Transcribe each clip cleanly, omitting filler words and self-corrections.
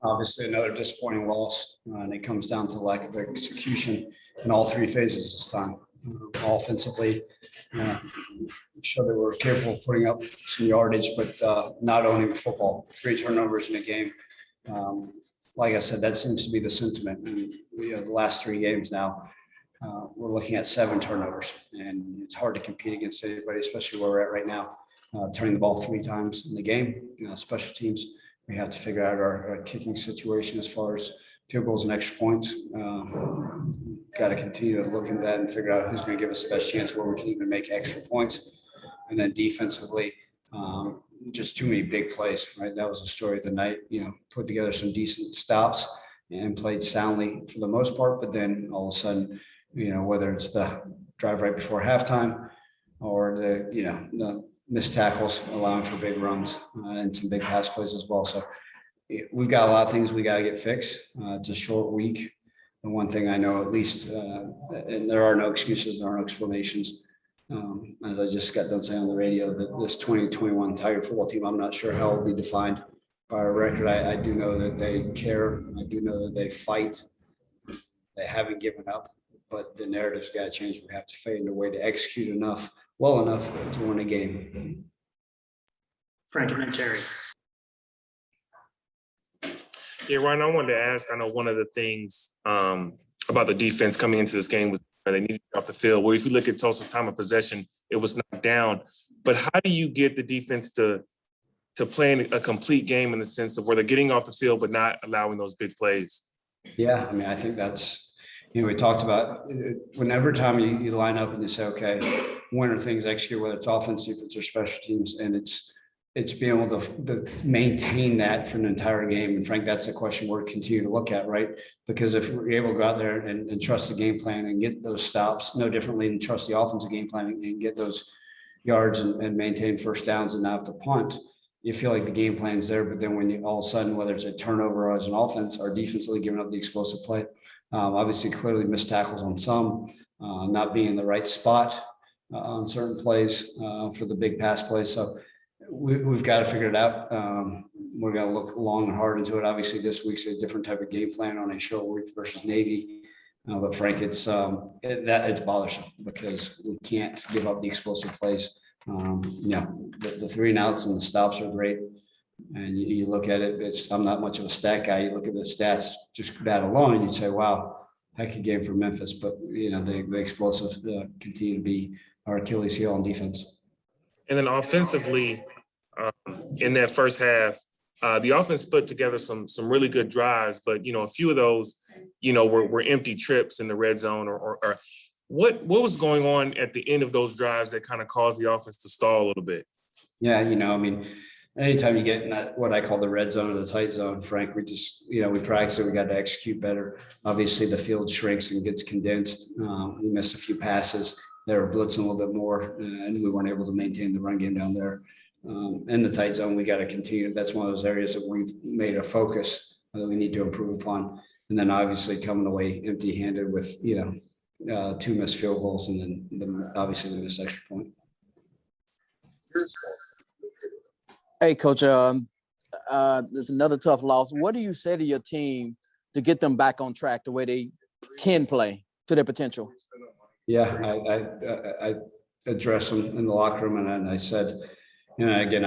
Obviously, another disappointing loss, and it comes down to lack of execution in all three phases this time. Offensively, I'm sure they were capable of putting up some yardage, but not owning the football. 3 turnovers in a game. Like I said, that seems to be the sentiment. And the last 3 games now, we're looking at 7 turnovers, and it's hard to compete against anybody, especially where we're at right now. Turning the ball 3 times in the game, special teams. We have to figure out our kicking situation as far as field goals and extra points. Got to continue to look into that and figure out who's going to give us the best chance where we can even make extra points. And then defensively, just too many big plays, right? That was the story of the night, put together some decent stops and played soundly for the most part. But then all of a sudden, whether it's the drive right before halftime or the missed tackles, allowing for big runs and some big pass plays as well. So we've got a lot of things we got to get fixed. It's a short week. And one thing I know, at least, and there are no excuses, there are no explanations. As I just got done saying on the radio, that this 2021 Tiger football team, I'm not sure how it will be defined by a record. I do know that they care. I do know that they fight. They haven't given up, but the narrative's got to change. We have to find a way to execute well enough to win a game. Frank and then Terry. Yeah, Ryan, I wanted to ask, I know one of the things about the defense coming into this game was they needed to get off the field. Well, if you look at Tulsa's time of possession, it was knocked down. But how do you get the defense to play a complete game in the sense of where they're getting off the field but not allowing those big plays? Yeah, I think that's, we talked about whenever time you line up and you say, okay, when are things executed, whether it's offense, defense, or special teams, and it's being able to maintain that for an entire game. And Frank, that's the question we're continuing to look at, right? Because if we're able to go out there and trust the game plan and get those stops, no differently than trust the offensive game plan and get those yards and maintain first downs and not have to punt, you feel like the game plan's there. But then when you all of a sudden, whether it's a turnover or as an offense, or defensively giving up the explosive play, obviously clearly missed tackles on some, not being in the right spot on certain plays for the big pass plays. So we've got to figure it out. We're going to look long and hard into it. Obviously, this week's a different type of game plan on a short week versus Navy. But Frank, it's bothersome because we can't give up the explosive plays. The 3 and outs and the stops are great. And you look at it, I'm not much of a stat guy. You look at the stats, just that alone, and you'd say, wow, heck of a game for Memphis. But, the explosives continue to be our Achilles heel on defense. And then offensively, in that first half, the offense put together some really good drives, but a few of those, were empty trips in the red zone. Or what was going on at the end of those drives that kind of caused the offense to stall a little bit? Yeah, anytime you get in that what I call the red zone or the tight zone, Frank, we just we practice it. We got to execute better. Obviously, the field shrinks and gets condensed. We missed a few passes. They were blitzing a little bit more, and we weren't able to maintain the run game down there. In the tight zone, we got to continue. That's one of those areas that we've made a focus that we need to improve upon. And then obviously coming away empty-handed with 2 missed field goals, and then obviously the missed extra point. Hey, Coach, there's another tough loss. What do you say to your team to get them back on track the way they can play to their potential? Yeah, I addressed them in the locker room, and I said, again,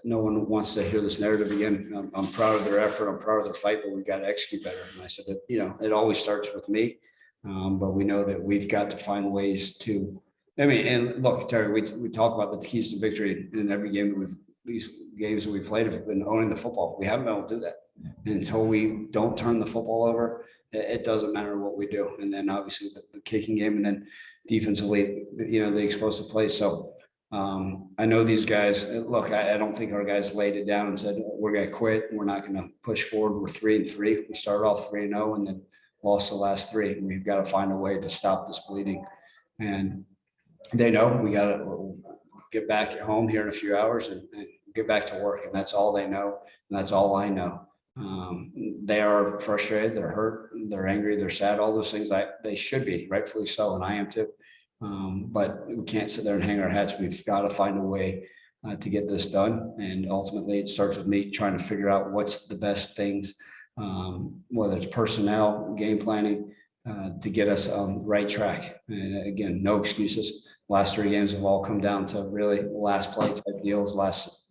no one wants to hear this narrative again. I'm proud of their effort. I'm proud of their fight, but we've got to execute better. And I said that, it always starts with me, but we know that we've got to find ways to. And look, Terry, we talk about the keys to victory in every game these games that we played have been owning the football. We haven't been able to do that. And until we don't turn the football over, it doesn't matter what we do. And then obviously the kicking game, and then defensively, the explosive plays. So I know these guys, look, I don't think our guys laid it down and said, we're going to quit. We're not going to push forward. We're 3-3. We started off 3-0 and then lost the last 3. We've got to find a way to stop this bleeding. And they know we got to get back at home here in a few hours and get back to work. And that's all they know. And that's all I know. They are frustrated, they're hurt, they're angry, they're sad, all those things they should be, rightfully so, and I am too. But we can't sit there and hang our hats. We've got to find a way to get this done. And ultimately, it starts with me trying to figure out what's the best things, whether it's personnel, game planning, to get us on the right track. And again, no excuses. Last 3 games have all come down to really last play type deals, last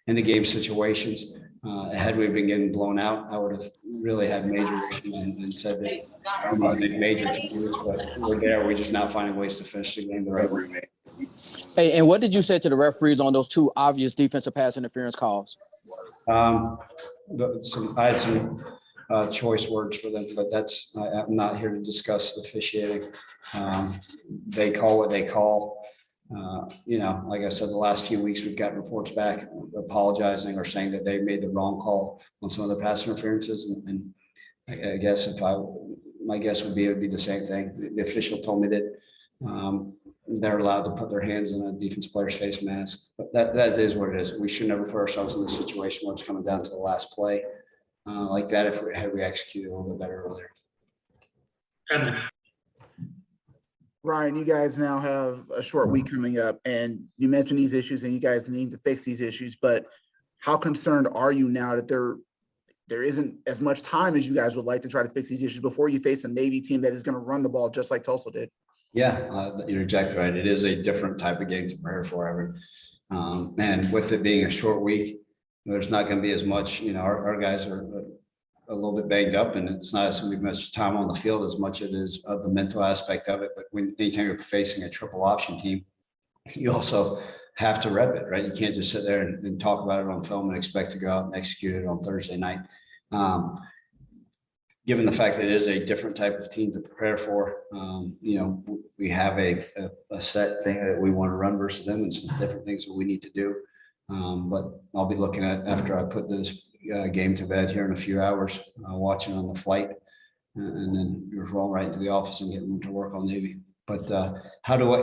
end of game situations. Had we been getting blown out, I would have really had major issues and said that I'm going to make major changes, but we're there. We're just not finding ways to finish the game the right way. Hey, and what did you say to the referees on those 2 obvious defensive pass interference calls? I had some choice words for them, but I'm not here to discuss officiating. They call what they call. Like I said, the last few weeks, we've got reports back apologizing or saying that they made the wrong call on some of the pass interferences. And I guess my guess would be, it would be the same thing. The official told me that they're allowed to put their hands in a defensive player's face mask, but that is what it is. We should never put ourselves in this situation where it's coming down to the last play like that. Had we executed a little bit better earlier. Evan. Ryan, you guys now have a short week coming up, and you mentioned these issues and you guys need to fix these issues, but how concerned are you now that there isn't as much time as you guys would like to try to fix these issues before you face a Navy team that is going to run the ball just like Tulsa did? Yeah, you're exactly right. It is a different type of game to prepare for, Evan. And with it being a short week, there's not going to be as much, our guys are a little bit banged up, and it's not as much time on the field as much as it is the mental aspect of it. But anytime you're facing a triple option team, you also have to rep it, right? You can't just sit there and talk about it on film and expect to go out and execute it on Thursday night. Given the fact that it is a different type of team to prepare for, we have a set thing that we want to run versus them and some different things that we need to do. But I'll be looking at, after I put this game to bed here in a few hours, watching on the flight, and then just roll right into the office and get to work on Navy. But how do I,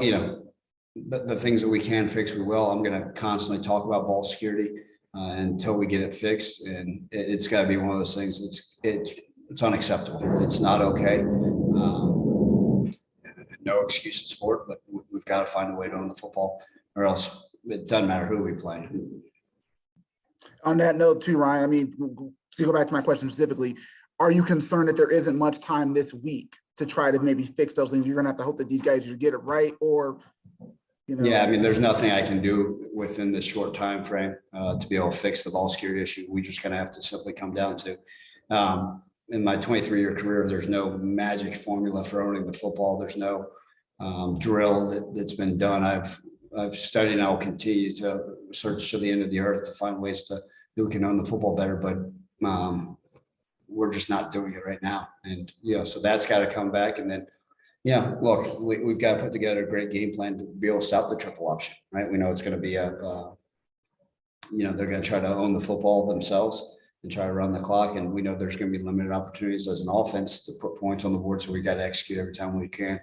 the things that we can fix, we will. I'm going to constantly talk about ball security until we get it fixed. And it's got to be one of those things. It's unacceptable. It's not okay. No excuses for it, but we've got to find a way to own the football, or else it doesn't matter who we play. On that note too, Ryan, I mean, to go back to my question specifically, are you concerned that there isn't much time this week to try to maybe fix those things? You're going to have to hope that these guys get it right, or, Yeah, I mean, there's nothing I can do within this short time frame to be able to fix the ball security issue. We're just going to have to simply come down to, in my 23-year career, there's no magic formula for owning the football. There's no drill that's been done. I've studied, and I will continue to search to the end of the earth to find ways that we can own the football better, but we're just not doing it right now. And, so that's got to come back. And then, look, we've got to put together a great game plan to be able to stop the triple option, right? We know it's going to be they're going to try to own the football themselves and try to run the clock. And we know there's going to be limited opportunities as an offense to put points on the board. So we got to execute every time we can.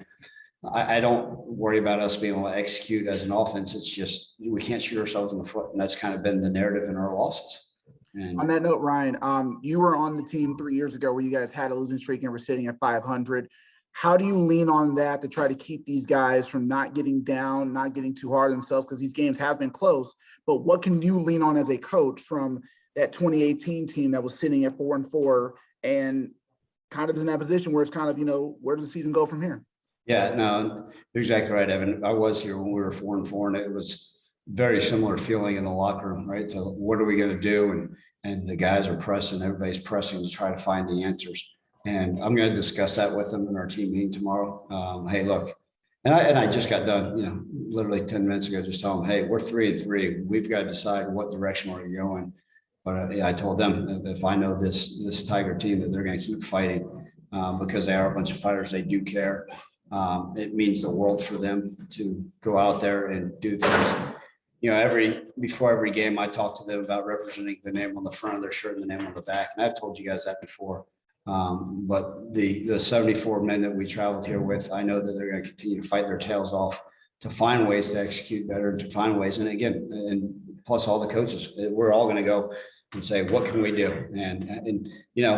I don't worry about us being able to execute as an offense. It's just, we can't shoot ourselves in the foot. And that's kind of been the narrative in our losses. And on that note, Ryan, you were on the team 3 years ago where you guys had a losing streak and were sitting at 500. How do you lean on that to try to keep these guys from not getting down, not getting too hard on themselves? Because these games have been close, but what can you lean on as a coach from that 2018 team that was sitting at 4-4 and kind of in that position where it's kind of, where does the season go from here? Yeah, no, you're exactly right, Evan. I was here when we were 4-4, and it was very similar feeling in the locker room, right? To what are we going to do? And the guys are pressing, everybody's pressing to try to find the answers. And I'm going to discuss that with them in our team meeting tomorrow. Hey, look, and I just got done, literally 10 minutes ago, just telling them, hey, we're 3-3. We've got to decide what direction we're going. But I told them, if I know this Tiger team, that they're going to keep fighting because they are a bunch of fighters. They do care. It means the world for them to go out there and do things. Before every game, I talk to them about representing the name on the front of their shirt and the name on the back. And I've told you guys that before. But the 74 men that we traveled here with, I know that they're going to continue to fight their tails off to find ways to execute better, to find ways. And again, and plus all the coaches, we're all going to go and say, what can we do? And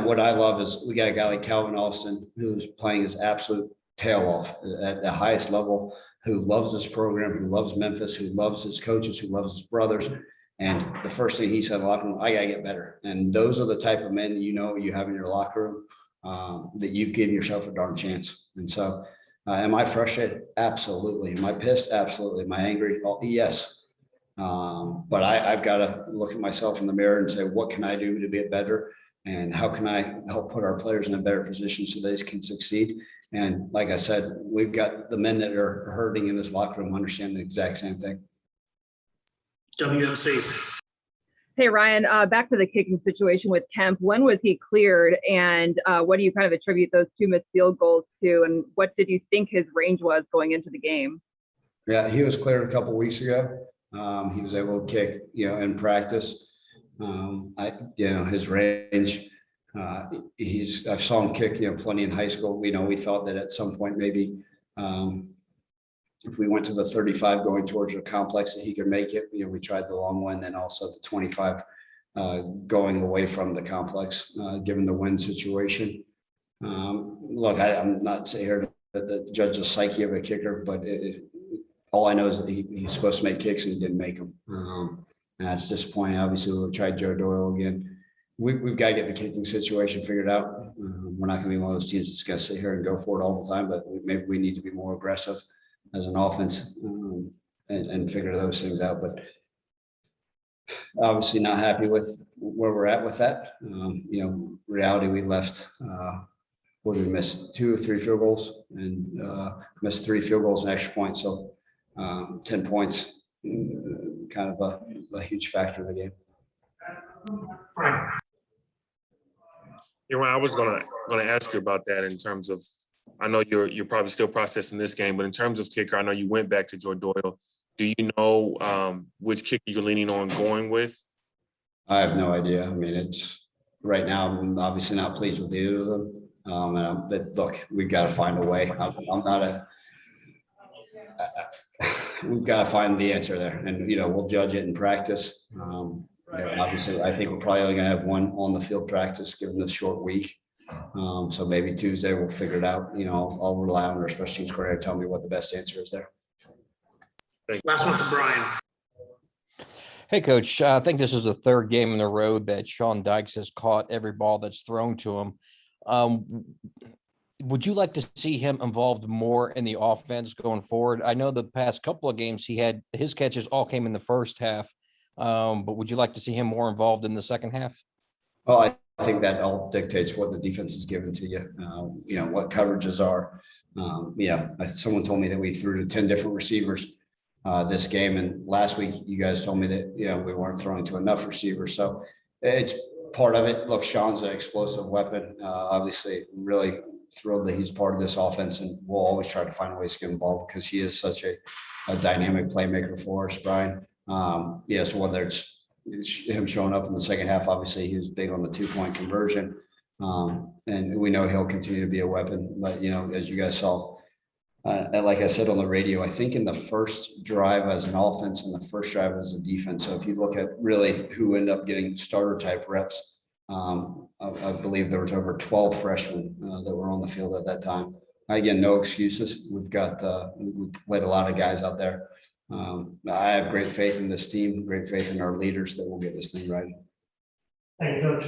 what I love is we got a guy like Calvin Austin who's playing his absolute tail off at the highest level who loves this program, who loves Memphis, who loves his coaches, who loves his brothers. And the first thing he said, I gotta get better. And those are the type of men that you have in your locker room, that you've given yourself a darn chance. And so, am I frustrated? Absolutely. Am I pissed? Absolutely. Am I angry? Oh, yes. But I've got to look at myself in the mirror and say, what can I do to get better? And how can I help put our players in a better position so they can succeed? And like I said, we've got the men that are hurting in this locker room understand the exact same thing. WMC. Hey, Ryan, back to the kicking situation with Kemp. When was he cleared, and what do you kind of attribute those 2 missed field goals to, and what did you think his range was going into the game? Yeah, he was cleared a couple of weeks ago. He was able to kick, in practice. His range, I saw him kick, plenty in high school. We thought that at some point, maybe, if we went to the 35 going towards the complex that he could make it. We tried the long one, then also the 25 going away from the complex, given the wind situation. Look, I'm not saying here to judge the psyche of a kicker, but all I know is that he's supposed to make kicks and he didn't make them. And that's disappointing. Obviously, we'll try Joe Doyle again. We've got to get the kicking situation figured out. We're not going to be one of those teams that's going to sit here and go for it all the time, but maybe we need to be more aggressive as an offense, and figure those things out. But obviously not happy with where we're at with that. Reality, we left, what did we miss? 2 or 3 field goals and missed 3 field goals and extra points. So 10 points, kind of a huge factor of the game. I was gonna ask you about that in terms of, I know you're probably still processing this game, but in terms of kicker, I know you went back to Joe Doyle. Do you know which kicker you're leaning on going with? I have no idea. I mean, it's right now, I'm obviously not pleased with either of them. Look, we've got to find a way. We've got to find the answer there, and we'll judge it in practice. Obviously, I think we're probably only going to have one on the field practice given the short week. So maybe Tuesday we'll figure it out. I'll rely on our special teams coordinator to tell me what the best answer is there. Last one for Brian. Hey, Coach, I think this is the 3rd game in a row that Sean Dykes has caught every ball that's thrown to him. Would you like to see him involved more in the offense going forward? I know the past couple of games his catches all came in the first half, but would you like to see him more involved in the second half? Well, I think that all dictates what the defense is given to you. What coverages are. Someone told me that we threw to 10 different receivers this game, and last week you guys told me that we weren't throwing to enough receivers. So it's part of it. Look, Sean's an explosive weapon. Obviously, really thrilled that he's part of this offense, and we'll always try to find ways to get involved because he is such a dynamic playmaker for us, Brian. So whether it's him showing up in the second half, obviously he was big on the 2-point conversion, and we know he'll continue to be a weapon. But as you guys saw, and like I said on the radio, I think in the first drive as an offense and the first drive as a defense. So if you look at really who ended up getting starter type reps, I believe there was over 12 freshmen that were on the field at that time. Again, no excuses. We've played a lot of guys out there. I have great faith in this team, great faith in our leaders that will get this thing right. Thank you, Coach.